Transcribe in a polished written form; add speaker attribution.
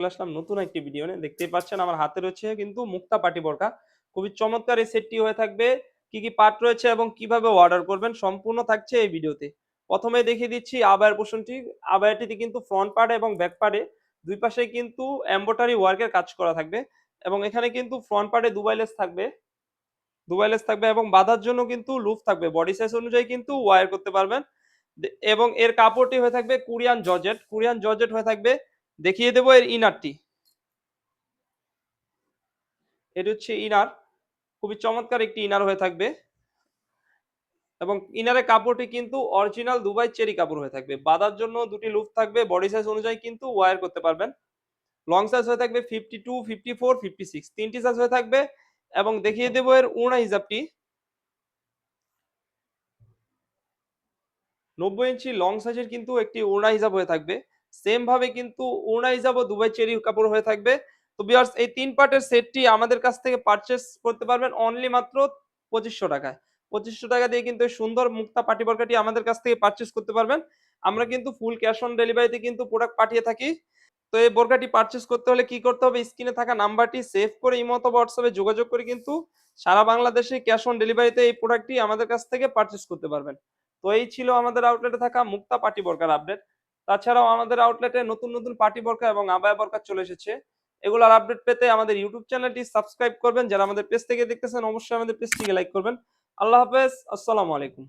Speaker 1: চলে আসলাম নতুন একটি ভিডিও নিয়ে। দেখতেই পাচ্ছেন আমার হাতে রয়েছে কিন্তু মুক্তা পাটি বোরকা। খুবই চমৎকার এই সেটটি হয়ে থাকবে। কি, কি পার্ট রয়েছে এবং কিভাবে অর্ডার করবেন সম্পূর্ণ থাকছে এই ভিডিওতে। ১ম এ দেখিয়ে দিচ্ছি আবায়ার পোরশনটি। আবায়াটিতে কিন্তু ফ্রন্ট পার্টে এবং ব্যাক পার্টে ২ পাশেই কিন্তু এমব্রয়ডারি ওয়ার্কের কাজ করা থাকবে এবং এখানে কিন্তু ফ্রন্ট পার্টে দুবাই লেস থাকবে। দুবাই লেস থাকবে এবং বাঁধার জন্য কিন্তু লুপ থাকবে। বডি সাইজ অনুযায়ী কিন্তু ওয়্যার করতে পারবেন। এবং এর কাপড়টি হয়ে থাকবে কোরিয়ান জর্জেট। কোরিয়ান জর্জেট হয়ে থাকবে। দেখিয়ে দেব এর ইনারটি। এটি হচ্ছে ইনার। খুবই চমৎকার একটি ইনার হয়ে থাকবে এবং ইনারের কাপড়টি কিন্তু অরিজিনাল দুবাই চেরি কাপড় হয়ে থাকবে। বাঁধার জন্য ২ টি লুপ থাকবে। বডি সাইজ অনুযায়ী কিন্তু ওয়্যার করতে পারবেন। লং সাইজ হয়ে থাকবে 52, 54, 56 ৩ টি সাইজ হয়ে থাকবে এবং দেখিয়ে দেব এর ওড়না হিসাবটি। ৯০ ইঞ্চি লং সাইজের কিন্তু একটি ওড়না হিসাব হয়ে থাকবে। সেম ভাবে কিন্তু ওড়না হিসাবও দুবাই চেরি কাপড় হয়ে থাকবে। তো ভিউয়ার্স এই ৩ পার্টের সেটটি আমাদের কাছ থেকে পারচেজ করতে পারবেন অনলি মাত্র ৳২৫০০ টাকায়। ৳২৫০০ টাকা দিয়ে কিন্তু এই সুন্দর মুক্তা পাটি বোরকাটি আমাদের কাছ থেকে পারচেজ করতে পারবেন। আমরা কিন্তু ফুল ক্যাশ অন ডেলিভারিতে কিন্তু প্রোডাক্ট পাঠিয়ে থাকি। তো এই বোরকাটি পারচেজ করতে হলে কি করতে হবে? স্ক্রিনে থাকা নাম্বারটি সেভ করে ইমো অথবা হোয়াটসঅ্যাপে যোগাযোগ করে কিন্তু সারা বাংলাদেশে ক্যাশ অন ডেলিভারিতে এই প্রোডাক্টটি আমাদের কাছ থেকে পারচেজ করতে পারবেন। তো এই ছিল আমাদের আউটলেটে থাকা মুক্তা পার্টি বোরকার আপডেট। তাছাড়াও আমাদের আউটলেটে নতুন, নতুন পার্টি বোরকা এবং আবায়া বোরকা চলে এসেছে। এগুলার আপডেট পেতে আমাদের ইউটিউব চ্যানেলটি সাবস্ক্রাইব করবেন। যারা আমাদের পেজ থেকে দেখতেছেন অবশ্যই আমাদের পেজটিকে লাইক করবেন। আল্লাহ হাফেজ। আসসালামু আলাইকুম।